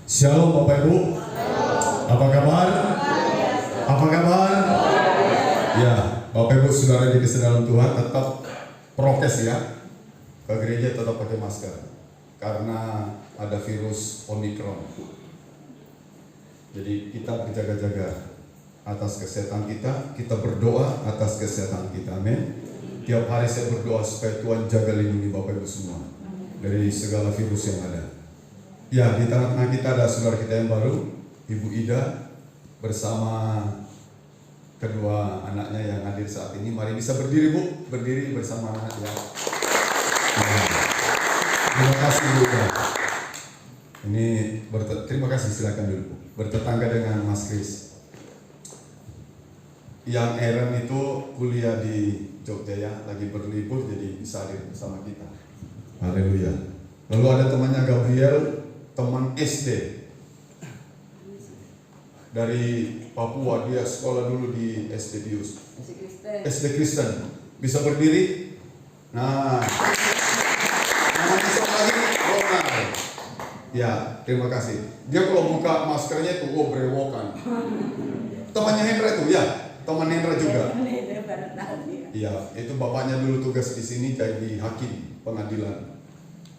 Shalom Bapak Ibu. Apa kabar? Apa kabar? Ya, Bapak Ibu Saudara di dalam Tuhan, tetap prokes ya. Ke gereja tetap pakai masker karena ada virus Omicron. Jadi kita berjaga-jaga atas kesehatan kita, kita berdoa atas kesehatan kita. Amin. Tiap hari saya berdoa supaya Tuhan jaga lindungi Bapak Ibu semua dari segala virus yang ada. Ya, di tengah-tengah kita ada saudara kita yang baru, Ibu Ida bersama kedua anaknya yang hadir saat ini. Mari bisa berdiri Bu, berdiri bersama anaknya. Terima kasih Bu Ida. Ini terima kasih, silakan dulu Bu. Bertetangga dengan Mas Kris. Yang Aaron itu kuliah di Jogja ya, lagi berlibur jadi bisa hadir bersama kita. Haleluya. Lalu ada temannya Gabriel, teman SD dari Papua, dia sekolah dulu di SD Bius, SD Kristen. Bisa berdiri? Nah, namanya siapa lagi? Ronald. Ya, terima kasih. Dia kalau buka maskernya itu, berewokan. Temannya Hendra itu, ya, teman Hendra juga. Iya, itu bapaknya dulu tugas di sini jadi hakim pengadilan.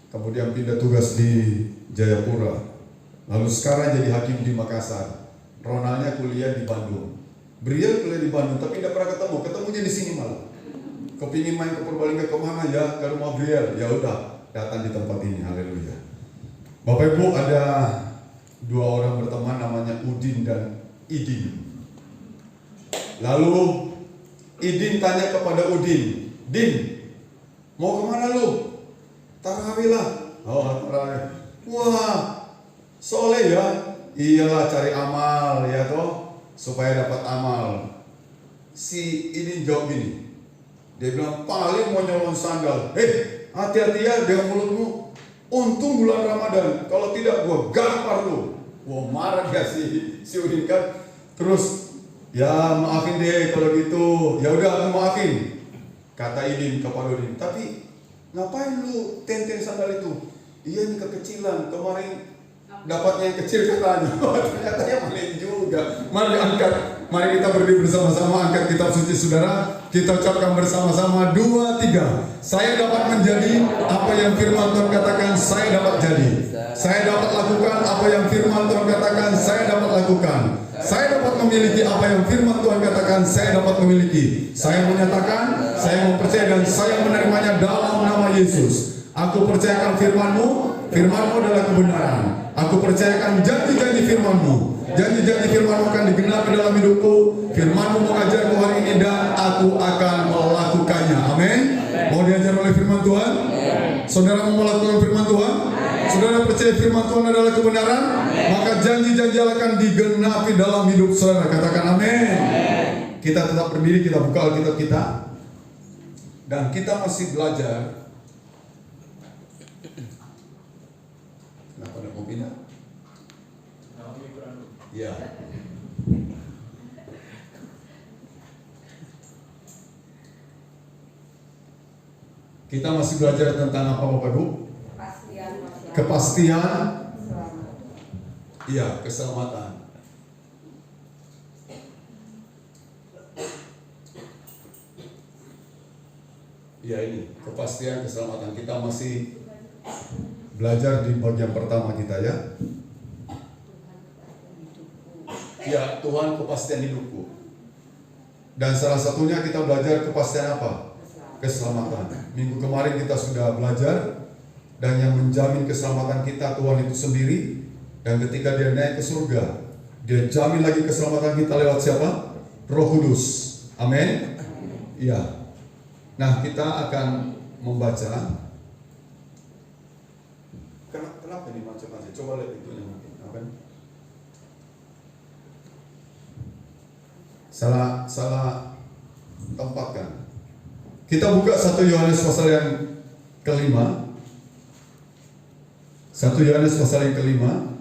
Kemudian pindah tugas di Jayapura. Lalu sekarang jadi hakim di Makassar. Ronaldnya kuliah di Bandung. Beliau kuliah di Bandung, tapi tidak pernah ketemu. Ketemunya di sini malah. Kepingin main ke Purbalingga kemana ya? Ke rumah beliau. Ya udah, datang di tempat ini. Haleluya. Bapak Ibu, ada dua orang berteman namanya Udin dan Idin. Lalu Idin tanya kepada Udin, Din, mau kemana lu? Tarawih lah. Oh, tarawih. Wah, soleh ya. Iyalah, cari amal ya toh, supaya dapat amal. Si ini jawab gini. Dia bilang, paling mau nyolong sandal. Hati-hati ya dengan mulutmu. Untung bulan Ramadan. Kalau tidak gua gampar lu. Wah, marah dia si Udin kan. Terus, ya maafin deh kalau gitu. Ya udah, aku maafin. Kata Idin kepada Udin. Tapi ngapain lu tenteng sandal itu? Iya, ini kekecilan. Kemarin dapatnya yang kecil katanya. Ternyata yang paling juga. Mari angkat. Mari kita berdiri bersama-sama, angkat kitab suci saudara. Kita ucapkan bersama-sama 2, 3. Saya dapat menjadi apa yang firman Tuhan katakan saya dapat jadi. Saya dapat lakukan apa yang firman Tuhan katakan saya dapat lakukan. Saya dapat memiliki apa yang firman Tuhan katakan saya dapat memiliki. Saya menyatakan, saya mempercayai dan saya menerimanya dalam nama Yesus. Aku percayakan firman-Mu, firman-Mu adalah kebenaran. Aku percayakan janji-janji firman-Mu. Janji-janji firman-Mu akan digenapi dalam hidupku. Firman-Mu mengajarku hari ini dan aku akan melakukannya. Amin. Mau diajar oleh firman Tuhan? Saudara mau melakukan firman Tuhan? Saudara percaya firman Tuhan adalah kebenaran? Maka janji-janji akan digenapi dalam hidup saudara. Katakan amin. Kita tetap berdiri, kita buka Alkitab kita. Dan kita masih belajar. Kenapa ada mau pindah? Ya. Kita masih belajar tentang apa Bapak Ibu? Kepastian. Iya, keselamatan. Ya, ini kepastian keselamatan. Kita masih belajar di bagian pertama kita ya. Ya, Tuhan kepastian hidupku. Dan salah satunya kita belajar kepastian apa? Keselamatan. Minggu kemarin kita sudah belajar. Dan yang menjamin keselamatan kita Tuhan itu sendiri. Dan ketika dia naik ke surga, dia jamin lagi keselamatan kita lewat siapa? Roh Kudus. Amin. Iya. Nah, kita akan membaca. Kenapa ini macam-macam? Coba lihat itunya mungkin. Apa? Salah tempatkan. Kita buka 1 Yohanes pasal yang kelima. 1 Yohanes pasal yang kelima.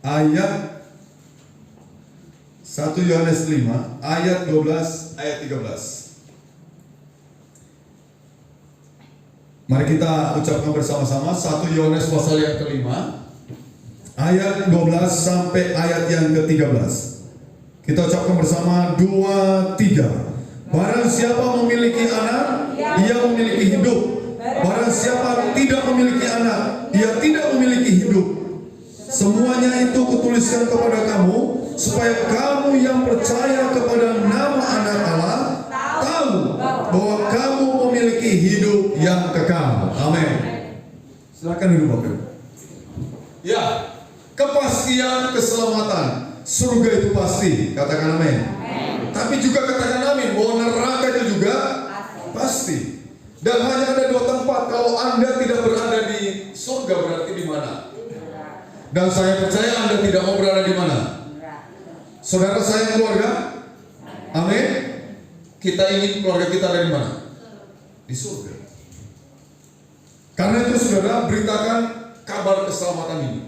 Ayat 1 Yohanes 5 ayat 12 ayat 13. Mari kita ucapkan bersama-sama 1 Yohanes pasal yang kelima, ayat 12 sampai ayat yang ke-13. Kita ucapkan bersama 2, 3. Barang siapa memiliki anak, ia memiliki hidup. Barang siapa tidak memiliki anak, ia tidak memiliki hidup. Semuanya itu kutuliskan kepada kamu, supaya kamu yang percaya kepada nama anak Allah tahu bahwa kamu memiliki hidup yang kekal. Amin. Silakan duduk Bapak. Ya, kepastian keselamatan. Surga itu pasti, katakan amin. Tapi juga katakan amin bahwa neraka itu juga pasti. Dan hanya ada 2 tempat. Kalau Anda tidak berada di surga, berarti di mana? Dan saya percaya Anda tidak mau berada di mana? Saudara saya keluarga? Amin. Kita ingin keluarga kita ada di mana? Di surga. Karena itu saudara, beritakan kabar keselamatan ini.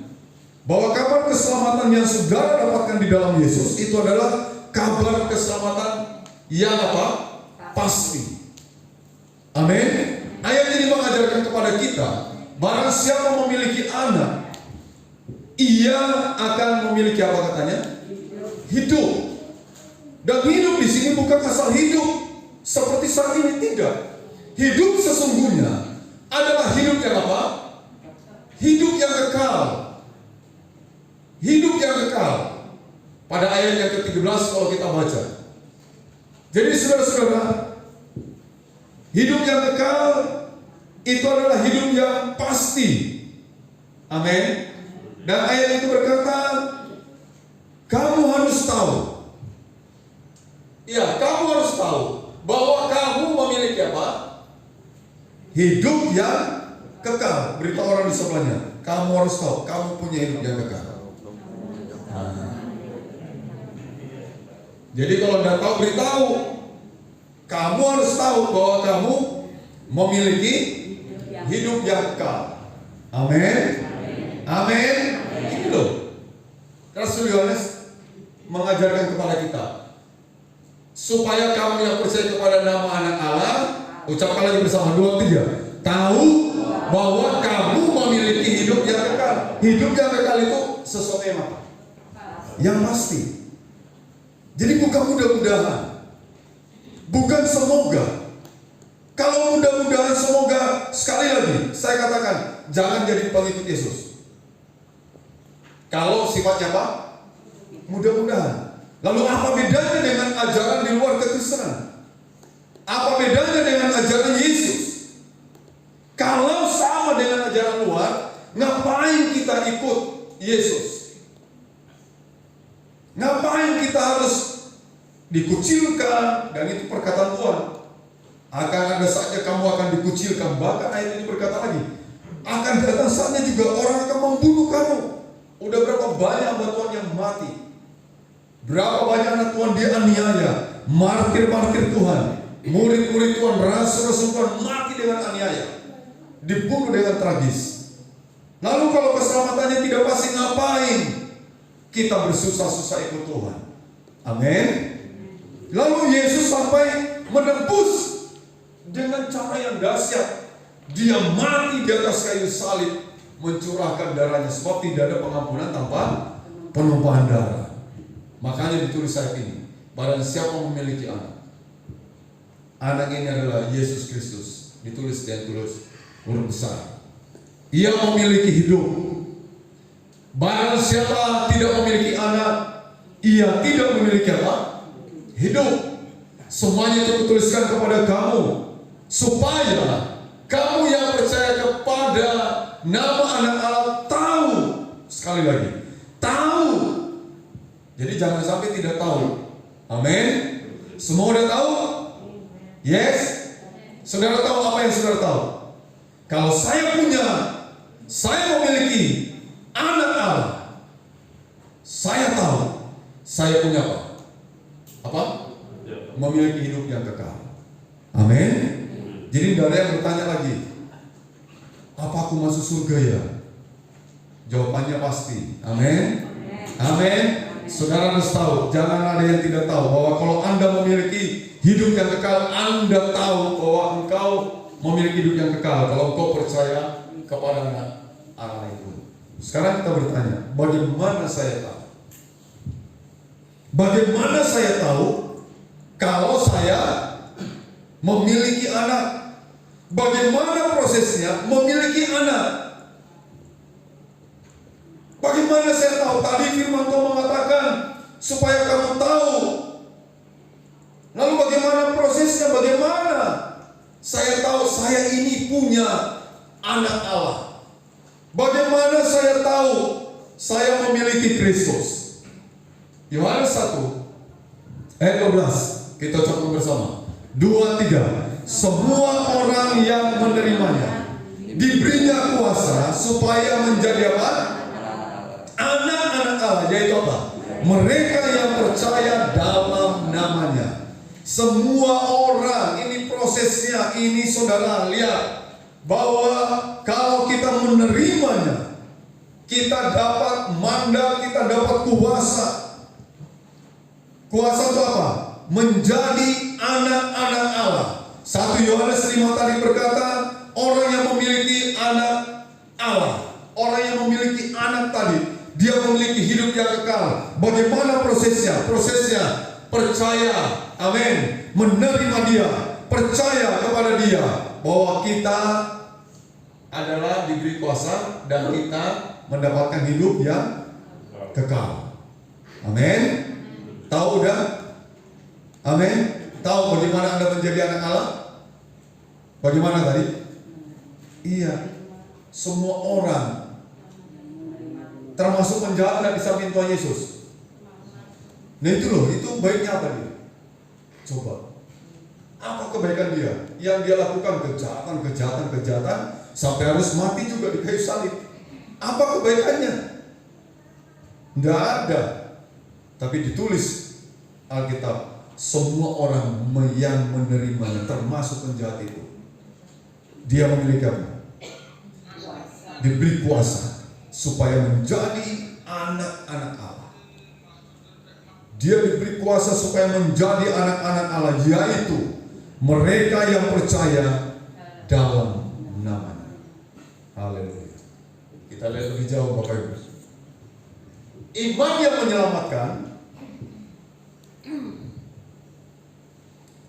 Bahwa kabar keselamatan yang saudara dapatkan di dalam Yesus itu adalah kabar keselamatan yang apa? Pasti. Amin. Ayat ini mengajarkan kepada kita, barang siapa memiliki anak, ia akan memiliki apa katanya? Hidup. Dan hidup di sini bukan asal hidup seperti saat ini, tidak. Hidup sesungguhnya adalah hidup yang apa? Hidup yang kekal. Hidup yang kekal. Pada ayat yang ke-13 kalau kita baca. Jadi saudara-saudara, hidup yang kekal itu adalah hidup yang pasti. Amin. Dan ayat itu berkata, kamu harus tahu. Ya, kamu harus tahu bahwa kamu memiliki apa? Hidup yang kekal. Beritahu orang di sebelahnya, kamu harus tahu, kamu punya hidup yang kekal. Jadi kalau Anda tahu, beritahu. Kamu harus tahu bahwa kamu memiliki hidup yang kekal. Amin. Amin. Ini loh. Rasul Yohanes mengajarkan kepada kita, supaya kamu yang percaya kepada nama anak Allah, ucapkan lagi bersama 2, 3. Tahu bahwa kamu memiliki hidup yang kekal. Hidup yang kekal itu sesuatu yang apa? Yang pasti. Jadi bukan mudah-mudahan, bukan semoga. Kalau mudah-mudahan semoga, sekali lagi saya katakan, jangan jadi pengikut Yesus. Kalau sifatnya apa? Mudah-mudahan. Lalu apa bedanya dengan ajaran di luar kekristenan? Apa bedanya dengan ajaran Yesus? Kalau sama dengan ajaran luar, ngapain kita ikut Yesus? Ngapain kita harus dikucilkan? Dan itu perkataan Tuhan. Akan ada saatnya kamu akan dikucilkan. Bahkan ayat ini berkata lagi, akan datang saatnya juga orang akan membunuh kamu. Udah berapa banyak hamba Tuhan yang mati? Berapa banyak anak Tuhan dianiaya? Martir-martir Tuhan, murid-murid Tuhan, rasul-rasul Tuhan mati dengan aniaya, dibunuh dengan tragis. Lalu kalau keselamatannya tidak pasti, ngapain kita bersusah-susah ikut Tuhan? Amin. Lalu Yesus sampai menembus dengan cara yang dahsyat. Dia mati di atas kayu salib, mencurahkan darahnya, sebab tidak ada pengampunan tanpa penumpahan darah. Makanya ditulis ayat ini, barang siapa memiliki anak, anak ini adalah Yesus Kristus. Ditulis dan tulis huruf besar. Ia memiliki hidup. Barang siapa tidak memiliki anak, ia tidak memiliki apa? Hidup. Semuanya itu dituliskan kepada kamu, supaya kamu yang percaya kepada nama anak Allah tahu. Sekali lagi, tahu. Jadi jangan sampai tidak tahu. Amin. Semua udah tahu? Yes. Saudara tahu apa yang saudara tahu? Kalau saya memiliki anak Allah, saya tahu saya punya apa? Apa? Memiliki hidup yang kekal. Amin. Jadi tidak ada yang bertanya lagi, apa aku masuk surga ya? Jawabannya pasti. Amin. Amin. Saudara harus tahu, jangan ada yang tidak tahu bahwa kalau Anda memiliki hidup yang kekal, Anda tahu bahwa engkau memiliki hidup yang kekal kalau engkau percaya kepada anak Allah itu. Sekarang kita bertanya, bagaimana saya tahu? Bagaimana saya tahu kalau saya memiliki anak? Bagaimana prosesnya memiliki anak? Bagaimana saya tahu? Tadi firman Tuhan mengatakan supaya kamu tahu. Lalu bagaimana prosesnya? Bagaimana saya tahu saya ini punya anak Allah? Bagaimana saya tahu saya memiliki Kristus? Yohanes 1 ayat 12 kita coba bersama. 2-3. Semua orang yang menerimanya diberinya kuasa supaya menjadi apa? Anak-anak Allah. Yaitu apa? Mereka yang percaya dalam namanya. Semua orang, ini prosesnya, ini saudara lihat bahwa kalau kita menerimanya, kita dapat mandat, kita dapat kuasa. Kuasa itu apa? Menjadi anak-anak Allah. 1 Yohanes 5 tadi berkata, orang yang memiliki anak Allah, orang yang memiliki anak tadi, dia memiliki hidup yang kekal. Bagaimana prosesnya? Prosesnya percaya, amin, menerima dia, percaya kepada dia bahwa kita adalah diberi kuasa dan kita mendapatkan hidup yang kekal. Amin. Tahu udah? Amin. Tahu bagaimana Anda menjadi anak Allah? Bagaimana tadi? Iya, semua orang termasuk penjahat tidak bisa minta Yesus. Nah itu loh, itu baiknya apa dia? Coba, apa kebaikan dia? Yang dia lakukan kejahatan sampai harus mati juga di kayu salib. Apa kebaikannya? Tidak ada. Tapi ditulis Alkitab, semua orang yang menerimanya, termasuk penjahat itu, dia memiliki apa? Diberi kuasa supaya menjadi anak-anak Allah. Dia diberi kuasa supaya menjadi anak-anak Allah, yaitu mereka yang percaya dalam namanya. Haleluya. Kita lihat lebih jauh Bapak Ibu. Iman yang menyelamatkan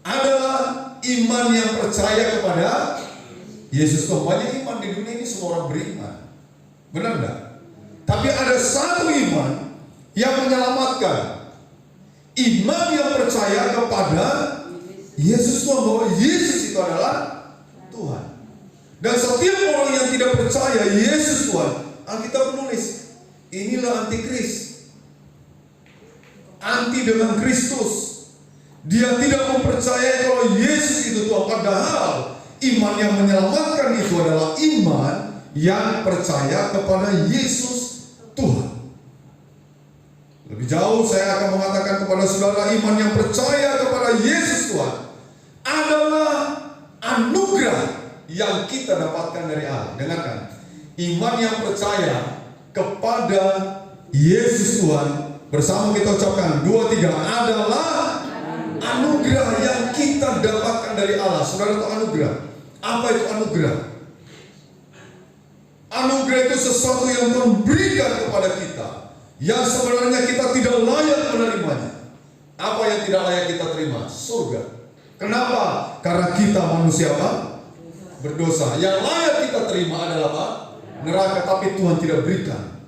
adalah iman yang percaya kepada Yesus. Banyak iman di dunia ini, semua orang beriman. Benar enggak? Tapi ada satu iman yang menyelamatkan. Iman yang percaya kepada Yesus Tuhan, bahwa Yesus itu adalah Tuhan. Dan setiap orang yang tidak percaya Yesus Tuhan, Alkitab menulis, inilah antikris, anti dengan Kristus. Dia tidak mempercayai kalau Yesus itu Tuhan. Padahal iman yang menyelamatkan itu adalah iman yang percaya kepada Yesus Tuhan. Lebih jauh saya akan mengatakan kepada saudara, iman yang percaya kepada Yesus Tuhan adalah anugerah yang kita dapatkan dari Allah. Dengarkan, iman yang percaya kepada Yesus Tuhan, bersama kita ucapkan 2-3, adalah anugerah yang kita dapatkan dari Allah. Saudara tahu anugerah? Apa itu anugerah? Anugerah itu sesuatu yang Tuhan berikan kepada kita, yang sebenarnya kita tidak layak menerimanya. Apa yang tidak layak kita terima? Surga. Kenapa? Karena kita manusia apa? Berdosa. Yang layak kita terima adalah apa? Neraka. Tapi Tuhan tidak berikan.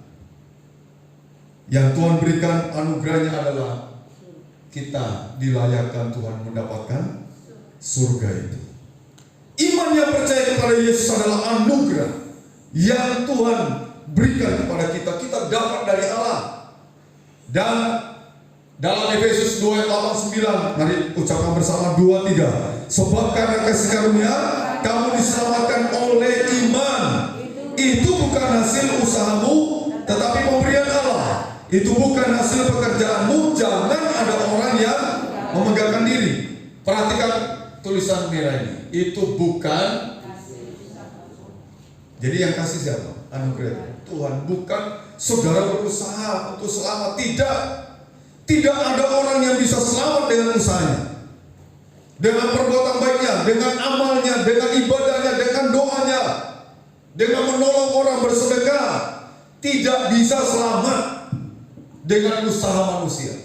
Yang Tuhan berikan anugerahnya adalah kita dilayakkan Tuhan mendapatkan surga itu. Iman yang percaya kepada Yesus adalah anugerah yang Tuhan berikan kepada kita. Kita dapat dari Allah. Dan dalam Efesus 2 ayat 8-9, mari ucapkan bersama 2-3. Sebab karena kasih karunia kamu diselamatkan oleh iman. Itu bukan hasil usahamu, tetapi pemberian Allah. Itu bukan hasil pekerjaanmu. Jangan ada orang yang memegahkan diri. Perhatikan tulisan merah ini. Itu bukan. Jadi yang kasih siapa? Anugerah Tuhan. Bukan saudara berusaha untuk selamat. Tidak. Tidak ada orang yang bisa selamat dengan usahanya, dengan perbuatan baiknya, dengan amalnya, dengan ibadahnya. dengan menolong orang bersedekah, tidak bisa selamat dengan usaha manusia.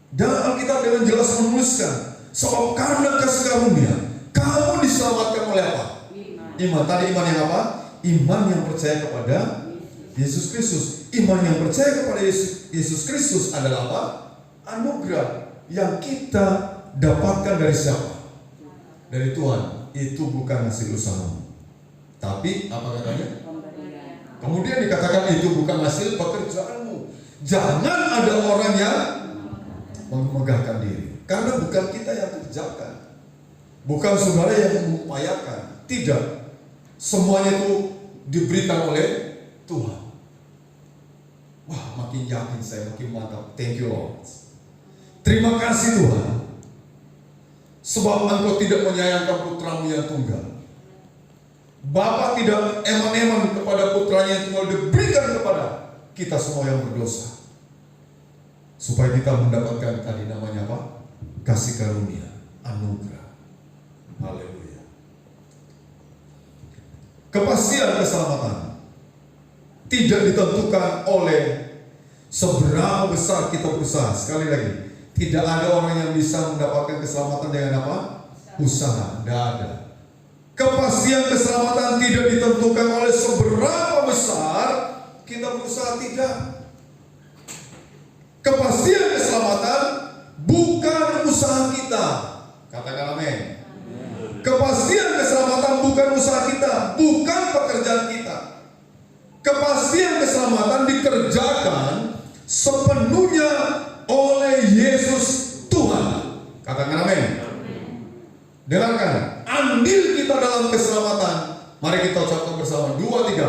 Dan Alkitab dengan jelas menuliskan, sebab karena kasih karunia kamu diselamatkan oleh apa? Iman. Tadi iman yang apa? Iman yang percaya kepada Yesus Kristus. Iman yang percaya kepada Yesus Kristus adalah apa? Anugerah yang kita dapatkan dari siapa? Dari Tuhan. Itu bukan hasil usahamu. Tapi apa katanya? Kemudian dikatakan itu bukan hasil pekerjaanmu. Jangan ada orang yang memegahkan diri, karena bukan kita yang kerjakan, bukan saudara yang mengupayakan. Tidak, semuanya itu diberikan oleh Tuhan. Wah, makin yakin saya, makin mantap. Thank you Lord. Terima kasih Tuhan, sebab Engkau tidak menyayangkan putramu yang tunggal. Bapa tidak eman-eman kepada putranya yang tunggal diberikan kepada kita semua yang berdosa, supaya kita mendapatkan tadi namanya apa? Kasih karunia, anugerah. Haleluya. Kepastian keselamatan tidak ditentukan oleh seberapa besar kita berusaha. Sekali lagi, tidak ada orang yang bisa mendapatkan keselamatan dengan apa? Usaha. Tidak ada. Kepastian keselamatan tidak ditentukan oleh seberapa besar kita berusaha. Tidak. Kepastian keselamatan bukan usaha kita. Katakan amin. Kepastian keselamatan bukan usaha kita, bukan pekerjaan kita. Kepastian keselamatan dikerjakan sepenuhnya oleh Yesus Tuhan. Katakan amin. Dengarkan, andil kita dalam keselamatan. Mari kita ucapkan bersama, 2, 3,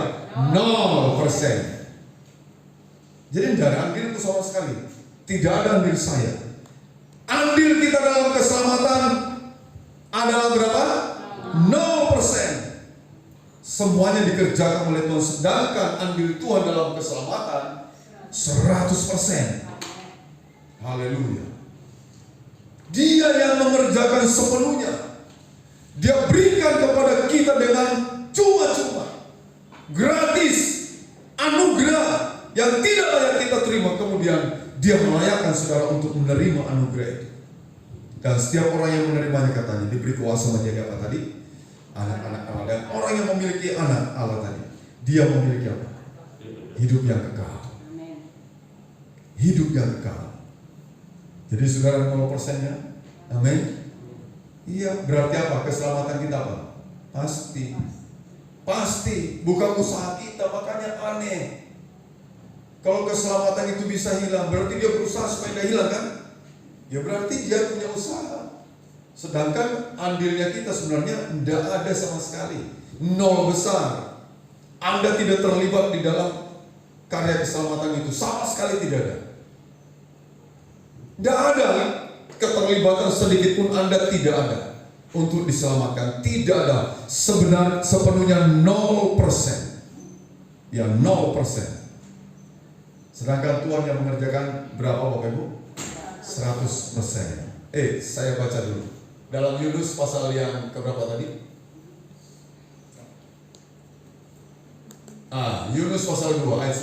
0%. Jadi tidak ada andil itu sama sekali. Tidak ada andil saya. Andil kita dalam keselamatan adalah berapa? 0%. Semuanya dikerjakan oleh Tuhan. Sedangkan andil Tuhan dalam keselamatan 100%. Haleluya. Dia yang mengerjakan sepenuhnya. Dia berikan kepada kita dengan cuma-cuma, gratis, anugerah yang tidak layak kita terima. Kemudian dia melayakkan saudara untuk menerima anugerah itu. Dan setiap orang yang menerimanya katanya diberi kuasa menjadi apa tadi? Anak-anak Allah. Dan orang yang memiliki anak Allah tadi, dia memiliki apa? Hidup yang kekal. Hidup yang kekal. Jadi saudara 0%-nya, amin. Iya, berarti apa? Keselamatan kita apa? Pasti. Pasti, bukan usaha kita, makanya aneh. Kalau keselamatan itu bisa hilang, berarti dia berusaha supaya tidak hilang kan? Ya berarti dia punya usaha. Sedangkan andilnya kita sebenarnya tidak ada sama sekali. 0 besar. Anda tidak terlibat di dalam karya keselamatan itu, sama sekali tidak ada. Tidak ada keterlibatan sedikit pun Anda tidak ada untuk diselamatkan. Tidak ada, sepenuhnya 0%. Ya 0%. Sedangkan Tuhan yang mengerjakan berapa Bapak Ibu? 100%. Saya baca dulu. Dalam Yunus pasal yang keberapa tadi? Yunus pasal 2 ayat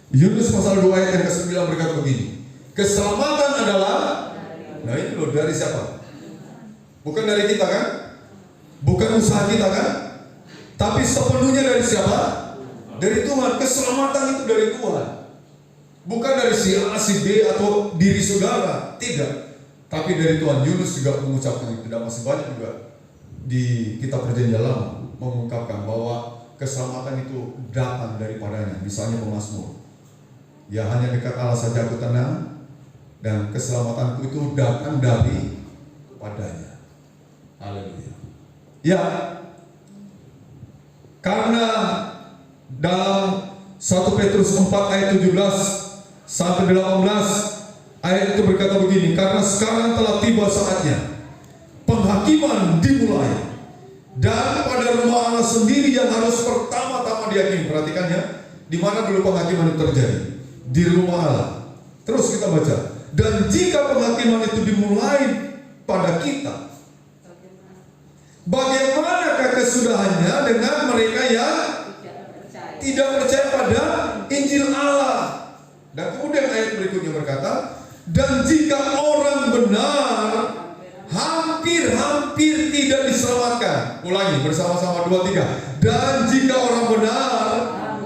9. Yunus pasal 2 ayat yang ke-9 berkata begini. Keselamatan adalah, nah ini loh, dari siapa? Bukan dari kita kan? Bukan usaha kita kan? Tapi sepenuhnya dari siapa? Dari Tuhan. Keselamatan itu dari Tuhan. Bukan dari si A, si B atau diri saudara. Tidak. Tapi dari Tuhan. Yunus juga mengucapkan itu. Dan masih banyak juga di kitab Perjanjian Lama mengungkapkan bahwa keselamatan itu datang daripadanya. Misalnya pemazmur. Ya hanya dekat Allah saja aku tenang, dan keselamatanku itu datang dari padanya. Haleluya. Ya, karena dalam 1 Petrus 4 ayat 17 sampai 18 ayat itu berkata begini, karena sekarang telah tiba saatnya penghakiman dimulai, dan pada rumah Allah sendiri yang harus pertama-tama diyakini. Perhatikan ya, di mana dulu penghakiman itu terjadi? Di rumah Allah. Terus kita baca. Dan jika penghakiman itu dimulai pada kita, Bagaimanakah kesudahannya dengan mereka yang tidak percaya pada Injil Allah? Dan kemudian ayat berikutnya berkata, dan jika orang benar hampir-hampir tidak diselamatkan. Ulangi bersama-sama 2, 3. Dan jika orang benar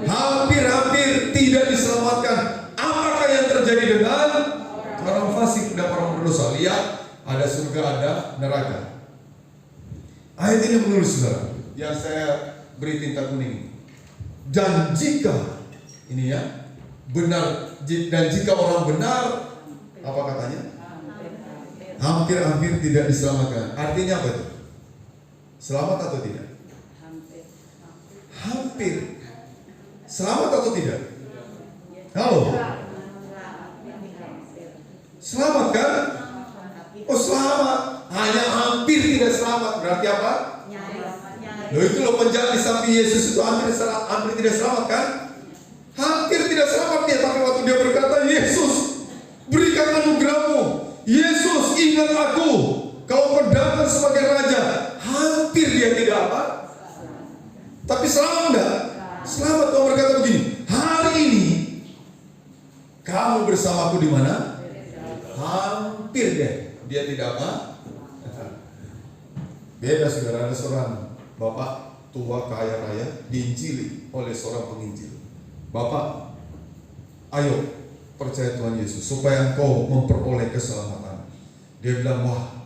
hampir-hampir tidak diselamatkan, apakah yang terjadi dengan orang fasik dan orang berdosa? Lihat, ada surga, ada neraka. Ayat ini menulis, saudara, yang saya beri tinta kuning. Dan jika ini ya benar, dan jika orang benar, apa katanya? Hampir-hampir tidak diselamatkan. Artinya apa itu? Selamat atau tidak? Hampir. Selamat atau tidak? Halo? Selamat kan? Oh, selamat. Hanya hampir tidak selamat. Berarti apa? Loh, itu loh penjahat di samping Yesus itu hampir tidak selamat kan? Hampir tidak selamat dia, tapi waktu dia berkata, Yesus, berikan anugerahmu. Yesus, ingat aku. Kalau kau datang sebagai raja, hampir dia tidak apa? Tapi selamat enggak? Selamat. Kau berkata begini, hari ini kamu bersamaku di mana? Hampir deh. Dia tidak apa? Beda, saudara. Ada seorang bapak tua kaya raya diinjili oleh seorang penginjil. Bapak, ayo percaya Tuhan Yesus supaya engkau memperoleh keselamatan. Dia bilang, wah,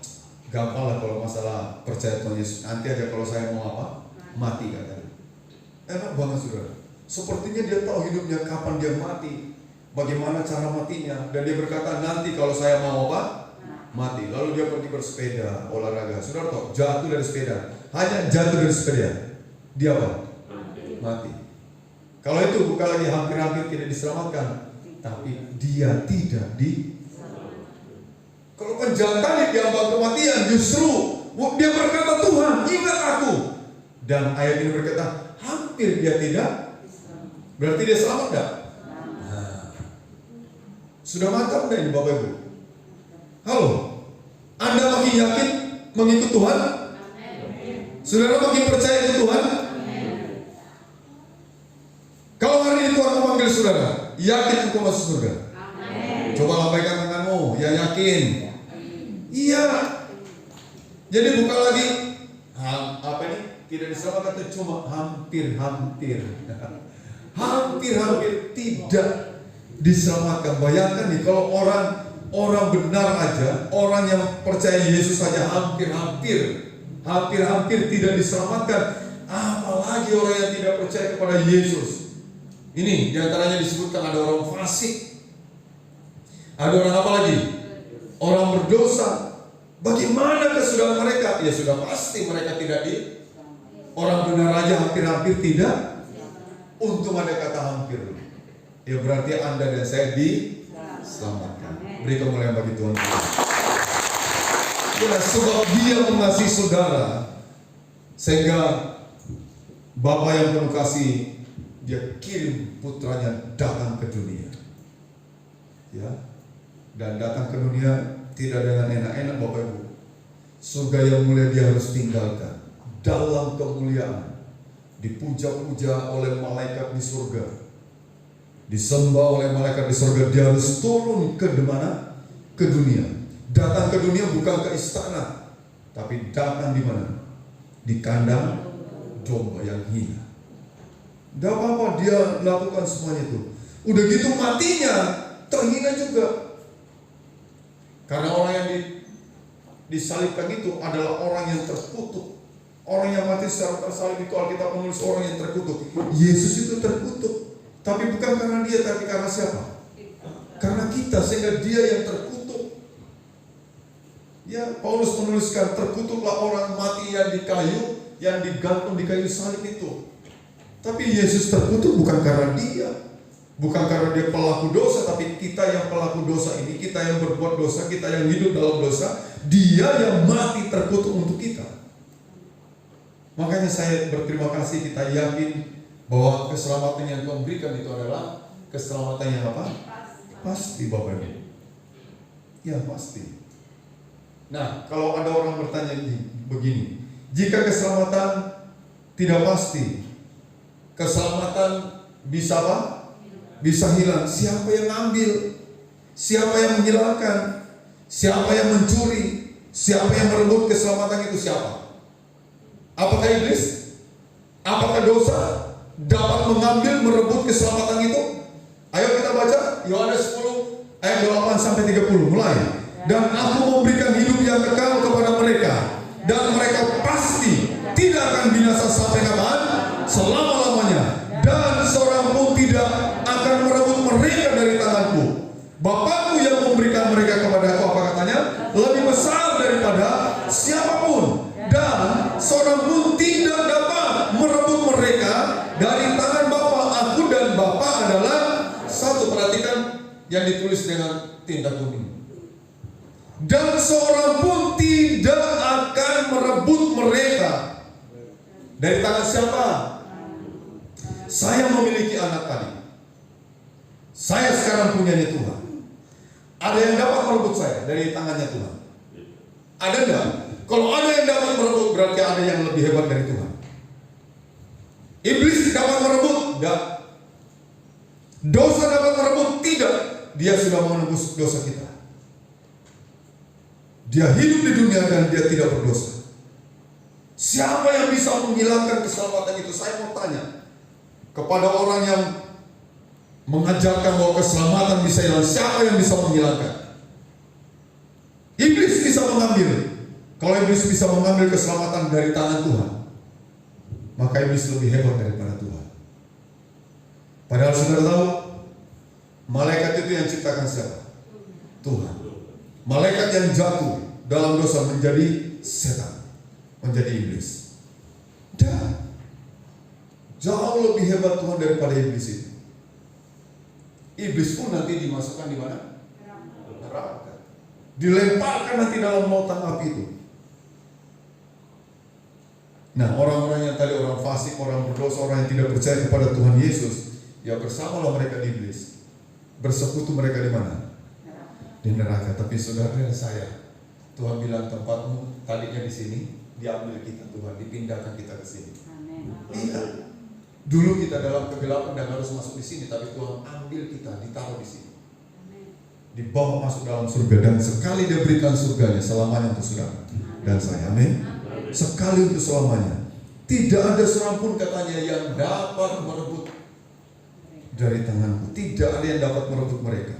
gampang lah kalau masalah percaya Tuhan Yesus. Nanti aja kalau saya mau apa? Mati, katanya. Enak banget, saudara. Sepertinya dia tahu hidupnya kapan dia mati, bagaimana cara matinya. Dan dia berkata, nanti kalau saya mau apa? Mati. Lalu dia pergi bersepeda, olahraga. Saudara tahu, jatuh dari sepeda. Hanya jatuh dari sepeda, dia apa? Mati. Kalau itu bukan lagi hampir-hampir tidak diselamatkan, tapi dia tidak diselamatkan. Kalau penjahat tadi diambang kematian, justru dia berkata, Tuhan, ingat aku. Dan ayat ini berkata, hampir dia tidak. Berarti dia selamat enggak? Nah, sudah mantap enggak ini Bapak Ibu? Halo, Anda makin yakin mengikut Tuhan? Saudara makin percaya ke Tuhan? Kalau hari ini Tuhan memanggil saudara, yakin engkau masuk surga? Coba lambaikan tanganmu, ya yakin? Iya. Jadi bukan lagi apa ini? Tidak diselamatkan, itu cuma hampir-hampir. Hampir-hampir tidak diselamatkan. Bayangkan nih kalau orang benar aja, orang yang percaya Yesus saja hampir-hampir tidak diselamatkan, apalagi orang yang tidak percaya kepada Yesus. Ini diantaranya disebutkan ada orang fasik, ada orang apa lagi? Orang berdosa. Bagaimana kesudahan mereka? Ya sudah pasti mereka tidak di. Orang benar aja hampir-hampir tidak. Untung ada kata hampir. Ya berarti Anda dan saya diselamatkan. Beri kemuliaan bagi Tuhan. Ya, sebab Dia mengasihi saudara, sehingga Bapa yang penuh kasih, Dia kirim putranya datang ke dunia. Ya, dan datang ke dunia tidak dengan enak-enak, Bapak Ibu. Surga yang mulia Dia harus tinggalkan. Dalam kemuliaan, dipuja-puja oleh malaikat di surga, disembah oleh malaikat di surga. Dia harus turun ke mana? Ke dunia. Datang ke dunia bukan ke istana, tapi datang di mana? Di kandang domba yang hina. Tidak apa-apa dia melakukan semuanya itu. Udah gitu matinya terhina juga. Karena orang yang disalibkan itu adalah orang yang terkutuk. Orang yang mati secara tersalib itu Alkitab menulis orang yang terkutuk. Yesus itu terkutuk, tapi bukan karena dia, tapi karena siapa? Karena kita, sehingga dia yang terkutuk. Ya, Paulus menuliskan, terkutuklah orang mati yang di kayu, yang digantung di kayu salib itu. Tapi Yesus terkutuk bukan karena dia, bukan karena dia pelaku dosa, tapi kita yang pelaku dosa ini, kita yang berbuat dosa, kita yang hidup dalam dosa, dia yang mati terkutuk untuk kita. Makanya saya berterima kasih, kita yakin bahwa keselamatan yang Tuhan berikan itu adalah keselamatan yang apa? Pasti, Bapak Ibu. Ya pasti. Nah, kalau ada orang bertanya begini, Jika keselamatan tidak pasti, keselamatan bisa apa? Bisa hilang. Siapa yang ngambil? Siapa yang menghilangkan? Siapa yang mencuri? Siapa yang merebut keselamatan itu siapa? Apakah iblis? Apakah dosa dapat mengambil, merebut keselamatan itu? Ayo kita baca Yohanes 10 ayat 8 sampai 30 mulai. Dan aku memberikan hidup yang kekal kepada mereka, dan mereka pasti tidak akan binasa sampai kapan? Selama-lamanya. Dan seorang pun tidak akan merebut mereka dari tanganku. Bapakku yang memberikan mereka kepada aku, apa katanya? Lebih besar daripada siapapun. Dan seorang pun tidak dapat merebut mereka dari tangan Bapa. Aku dan Bapa adalah satu. Perhatikan yang ditulis dengan tinta kuning. Dan seorang pun tidak akan merebut mereka dari tangan siapa? Saya memiliki anak tadi. Saya sekarang punyanya Tuhan. Ada yang dapat merebut saya dari tangannya Tuhan? Ada enggak? Kalau ada yang dapat merebut, berarti ada yang lebih hebat dari Tuhan. Iblis dapat merebut? Enggak. Dosa dapat merebut? Tidak. Dia sudah menebus dosa kita. Dia hidup di dunia dan dia tidak berdosa. Siapa yang bisa menghilangkan keselamatan itu? Saya mau tanya kepada orang yang mengajarkan bahwa keselamatan bisa hilang. Siapa yang bisa menghilangkan? Iblis bisa mengambil. Kalau iblis bisa mengambil keselamatan dari tangan Tuhan, maka iblis lebih hebat daripada Tuhan. Padahal saudara tahu, malaikat itu yang ciptakan siapa? Tuhan. Malaikat yang jatuh dalam dosa menjadi setan, menjadi iblis. Dan jauh lebih hebat Tuhan daripada iblis itu. Iblis pun nanti dimasukkan di mana? Neraka. Dilemparkan nanti dalam lautan api itu. Nah, orang-orang yang tadi orang fasik, orang berdosa, orang yang tidak percaya kepada Tuhan Yesus, ya bersamalah mereka di iblis. Bersekutu mereka di mana? Di neraka. Tapi saudara dan saya, Tuhan bilang tempatmu tadinya di sini, diambil kita Tuhan, dipindahkan kita ke sini. Iya. Dulu kita dalam kegelapan dan harus masuk di sini, tapi Tuhan ambil kita, ditaruh di sini. Dibawa masuk dalam surga, dan sekali dia berikan surganya selamanya untuk saudara dan saya. Amin. Sekali untuk selamanya. Tidak ada seorang pun katanya yang dapat merebut dari tanganku. Tidak ada yang dapat merebut mereka.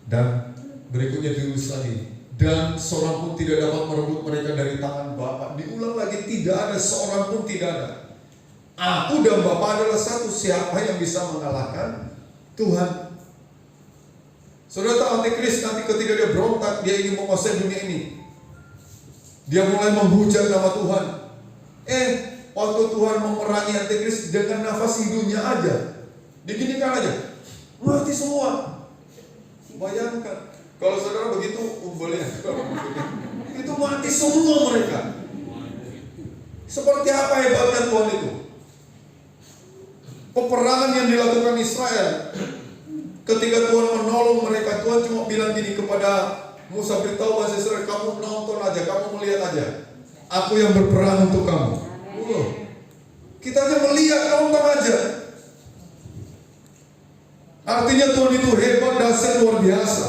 Dan berikutnya ditulis lagi, dan seorang pun tidak dapat merebut mereka dari tangan Bapa. Diulang lagi, tidak ada seorang pun, tidak ada. Aku dan Bapa adalah satu. Siapa yang bisa mengalahkan Tuhan? Saudara tahu antikris nanti ketika dia berontak, dia ingin menguasai dunia ini. Dia mulai menghujat nama Tuhan. Waktu Tuhan memerangi antikris dengan nafas hidungnya aja, diginikan aja, mati semua. Bayangkan kalau saudara begitu, boleh itu mati semua mereka. Seperti apa hebatnya Tuhan itu? Peperangan yang dilakukan Israel, ketika Tuhan menolong mereka, Tuhan cuma bilang gini kepada Musa, beritahu bahasa Israel, kamu nonton aja, kamu melihat aja, aku yang berperang untuk kamu. Kita aja melihat, nonton aja. Artinya Tuhan itu hebat, dahsyat, luar biasa.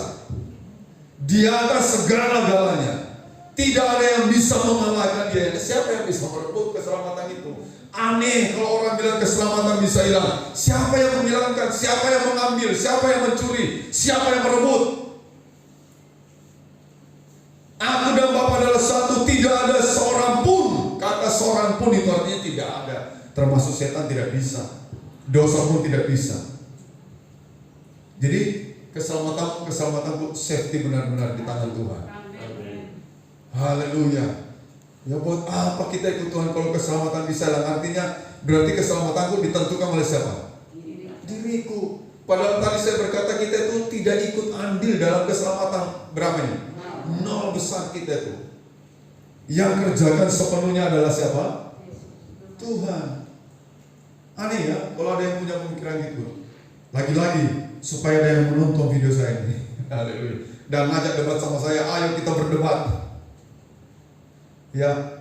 Di atas segala-galanya. Tidak ada yang bisa mengalahkan dia. Siapa yang bisa merebut keselamatan itu? Aneh kalau orang bilang keselamatan bisa hilang. Siapa yang menghilangkan? Siapa yang mengambil? Siapa yang mencuri? Siapa yang merebut? Aku dan Bapa adalah satu. Tidak ada seorang pun. Kata seorang pun itu artinya tidak ada. Termasuk setan tidak bisa. Dosa pun tidak bisa. Jadi keselamatanku safety benar-benar di tangan Tuhan. Haleluya. Ya buat apa kita ikut Tuhan kalau keselamatan bisa hilang? Artinya berarti keselamatanku ditentukan oleh siapa? Diriku. Padahal tadi saya berkata kita itu tidak ikut andil dalam keselamatan. Berapa ini? 0 besar kita itu. Yang kerjakan sepenuhnya adalah siapa? Tuhan. Aneh ya kalau ada yang punya pemikiran gitu. Lagi-lagi supaya ada yang menonton video saya ini. Haleluya. Dan ngajak debat sama saya, ayo kita berdebat. Ya,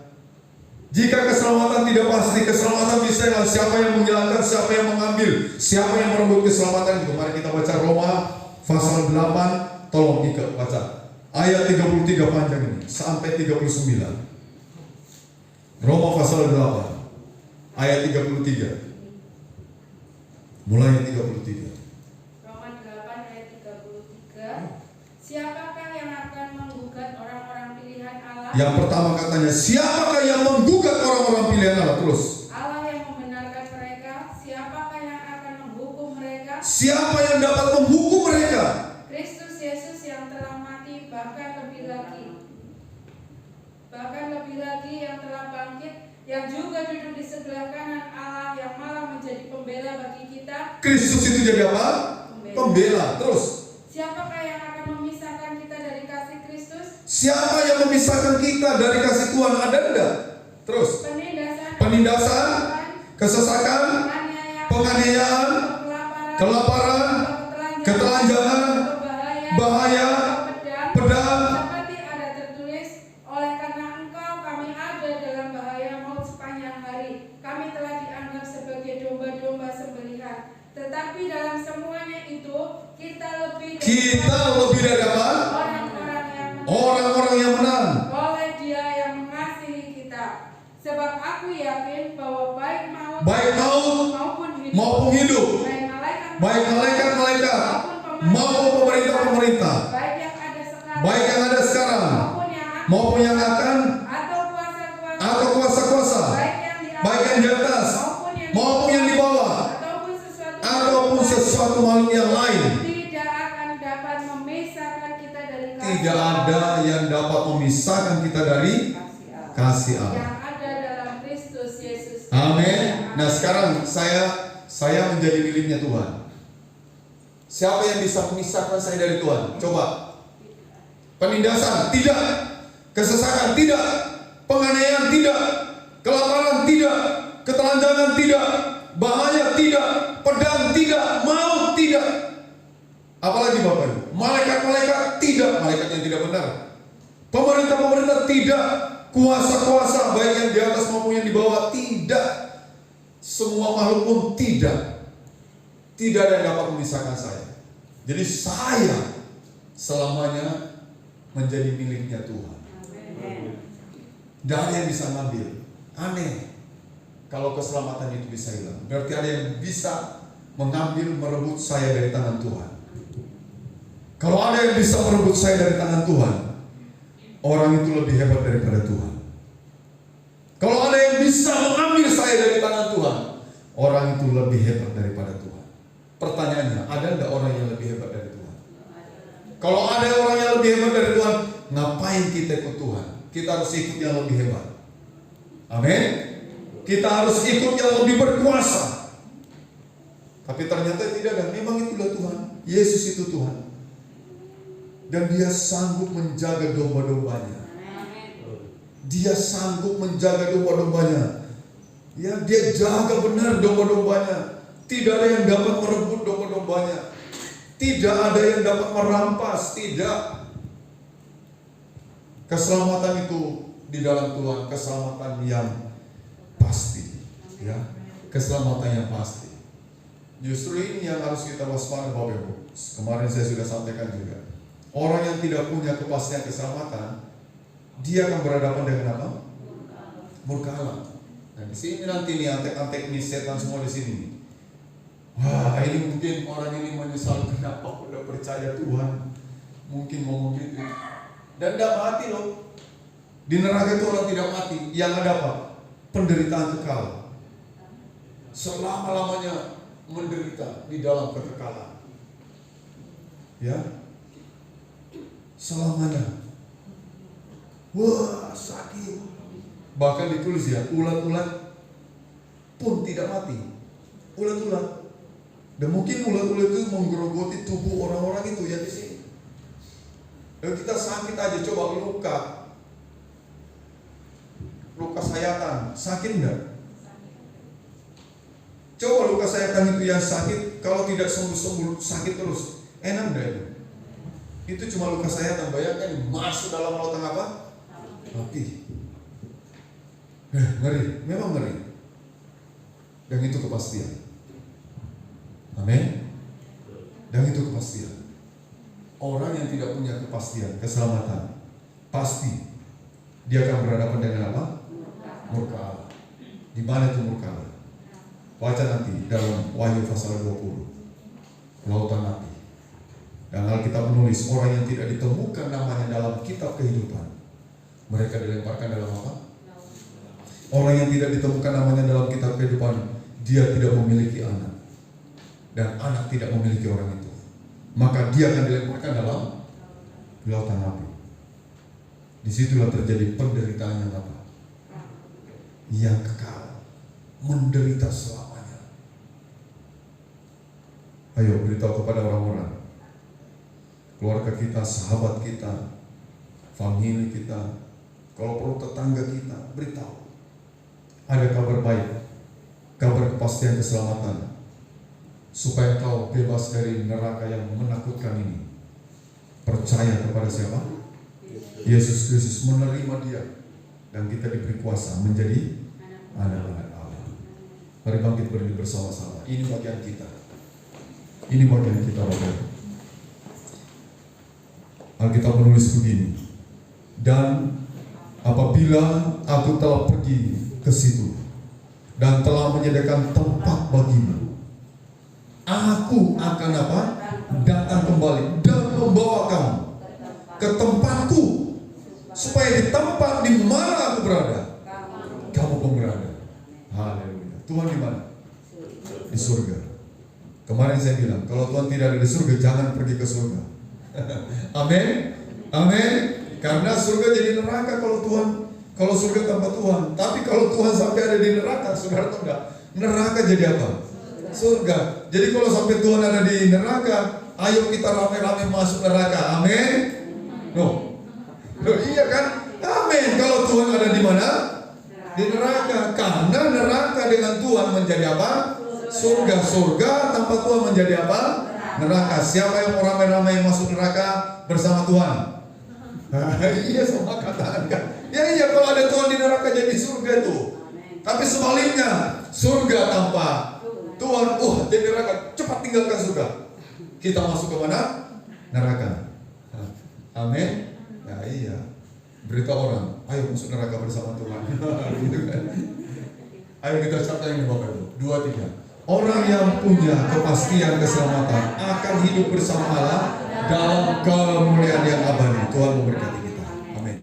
Jika keselamatan tidak pasti, keselamatan bisa siapa yang menghilangkan, siapa yang mengambil, siapa yang merebut keselamatan itu. Mari kita baca Roma pasal 8, tolong Ika baca ayat 33 panjang ini sampai 39. Roma pasal 8 ayat 33. Mulai 33. Roma 8 ayat 33. Siapakah yang akan menggugat orang-orang pilihan Allah? Yang pertama katanya, siapakah yang menggugat orang-orang pilihan Allah? Terus. Allah yang membenarkan mereka. Siapakah yang akan menghukum mereka? Siapa yang dapat menghukum mereka? Kristus Yesus yang telah mati, bahkan lebih lagi yang telah bangkit, yang juga duduk di sebelah kanan Allah, yang malah menjadi pembela bagi kita. Kristus itu jadi apa? Pembela. Terus. Siapakah yang akan memisahkan kita dari kasih Kristus? Siapa yang memisahkan kita dari kasih Tuhan? Ada enggak? Terus. Penindasan, kesesakan, penganiayaan, kelaparan, ketelanjangan, bahaya, pedang. Seperti ada tertulis, oleh karena engkau kami ada dalam bahaya maut sepanjang hari. Kami telah dianggap sebagai domba-domba sembelihan. Tetapi dalam semuanya itu kita lebih dari apa? Orang-orang yang menang. Oleh Dia yang mengasihi kita. Sebab aku yakin bahwa baik maut maupun hidup, baik malaikat maupun pemerintah, baik yang ada sekarang maupun yang akan, atau kuasa-kuasa, baik yang di atas maupun yang di bawah, ataupun sesuatu makhluk yang lain. Tidak ada yang dapat memisahkan kita dari kasih Allah. Yang ada dalam Kristus Yesus. Amin. Nah sekarang saya menjadi miliknya Tuhan. Siapa yang bisa memisahkan saya dari Tuhan? Coba. Penindasan tidak, kesesakan tidak, penganiayaan tidak, kelaparan tidak, ketelanjangan tidak, bahaya tidak, pedang tidak, maut tidak. Apalagi Bapak Ibu, malaikat-malaikat tidak, malaikat yang tidak benar, pemerintah-pemerintah tidak, kuasa-kuasa baik yang di atas maupun yang di bawah tidak, semua makhluk pun tidak ada yang dapat memisahkan saya. Jadi saya selamanya menjadi miliknya Tuhan. Tidak ada yang bisa ngambil. Aneh kalau keselamatan itu bisa hilang. Berarti ada yang bisa mengambil, merebut saya dari tangan Tuhan. Kalau ada yang bisa merebut saya dari tangan Tuhan, orang itu lebih hebat daripada Tuhan. Kalau ada yang bisa mengambil saya dari tangan Tuhan, orang itu lebih hebat daripada Tuhan. Pertanyaannya, ada enggak orang yang lebih hebat dari Tuhan? Kalau ada orang yang lebih hebat dari Tuhan, ngapain kita ikut Tuhan? Kita harus ikut yang lebih hebat. Amin. Kita harus ikut yang lebih berkuasa. Tapi ternyata tidak ada. Memang itulah Tuhan. Yesus itu Tuhan. Dan Dia sanggup menjaga domba-dombanya. Dia sanggup menjaga domba-dombanya. Ya, Dia jaga benar domba-dombanya. Tidak ada yang dapat merebut domba-dombanya. Tidak ada yang dapat merampas. Tidak. Keselamatan itu di dalam Tuhan, keselamatan yang pasti. Ya, keselamatan yang pasti. Justru ini yang harus kita waspada Bapak Ibu. Kemarin saya sudah sampaikan juga. Orang yang tidak punya kepastian keselamatan, dia akan berhadapan dengan apa? Murka Allah. Nah di sini nanti nih antek-antek nih setan semua di sini. Wah ini mungkin orang ini menyesal kenapa udah percaya Tuhan. Mungkin ngomong gitu. Dan tidak mati loh. Di neraka itu orang tidak mati. Yang ada apa? Penderitaan kekal. Selama-lamanya menderita di dalam kekekalan. Ya. Selamanya. Wah sakit. Bahkan ditulis ya, ulat-ulat pun tidak mati. Ulat-ulat. Dan mungkin ulat-ulat itu menggerogoti tubuh orang-orang itu ya di sini. Dan kita sakit aja, coba luka sayatan, sakit enggak? Coba luka sayatan itu yang sakit, kalau tidak sembuh-sembuh sakit terus, enak enggak itu? Itu cuma luka sayatan, bayangkan masuk dalam lautan apa? Api. Ngeri, memang ngeri. Dan itu kepastian. Amin. Dan itu kepastian. Orang yang tidak punya kepastian, keselamatan, pasti dia akan berhadapan dengan apa? Murka Allah. Di mana itu murka Allah? Baca nanti dalam Wahyu pasal 20, lautan api. Dan Alkitab menulis orang yang tidak ditemukan namanya dalam kitab kehidupan, mereka dilemparkan dalam apa? Orang yang tidak ditemukan namanya dalam kitab kehidupan, dia tidak memiliki anak, dan anak tidak memiliki orang itu, maka dia akan dilemparkan dalam lautan api. Disitulah terjadi penderitaan yang apa? Yang kekal, menderita selamanya. Ayo beritahu kepada orang-orang, keluarga kita, sahabat kita, famili kita, kalau perlu tetangga kita, beritahu. Ada kabar baik, kabar kepastian keselamatan, supaya kau bebas dari neraka yang menakutkan ini. Percaya kepada siapa? Yesus Kristus, menerima dia, dan kita diberi kuasa menjadi anak-anak Allah. Mari bangkit berdiri bersama-sama. Ini bagian kita. Ini bagian kita, Bapak. Alkitab menulis begini, dan apabila aku telah pergi ke situ dan telah menyediakan tempat bagimu, aku akan apa? Datang kembali dan membawa kamu ke tempatku, supaya di tempat di mana aku berada, kamu pun berada. Haleluya. Tuhan di mana? Di surga. Kemarin saya bilang, kalau Tuhan tidak ada di surga, jangan pergi ke surga. Amin. Amin. Karena surga jadi neraka kalau surga tanpa Tuhan. Tapi kalau Tuhan sampai ada di neraka, saudara tahu enggak? Neraka jadi apa? Surga. Jadi kalau sampai Tuhan ada di neraka, ayo kita rame-rame masuk neraka. Amin. Loh, iya kan? Amin. Kalau Tuhan ada di mana? Di neraka. Karena neraka dengan Tuhan menjadi apa? Surga. Surga tanpa Tuhan menjadi apa? Neraka. Siapa yang mau rame-rame masuk neraka bersama Tuhan? Iya, sama katakan kan. Ya iya, kalau ada Tuhan di neraka jadi surga itu. Tapi sebaliknya, surga tanpa Tuhan, jadi neraka. Cepat tinggalkan surga. Kita masuk ke mana? Neraka. Amin. Ya iya. Berita orang, ayo masuk neraka bersama Tuhan. Gitu kan. Ayo kita catat ini Bapak Ibu. 2, 3. Orang yang punya kepastian keselamatan akan hidup bersama Allah dalam kemuliaan yang abadi. Tuhan memberkati.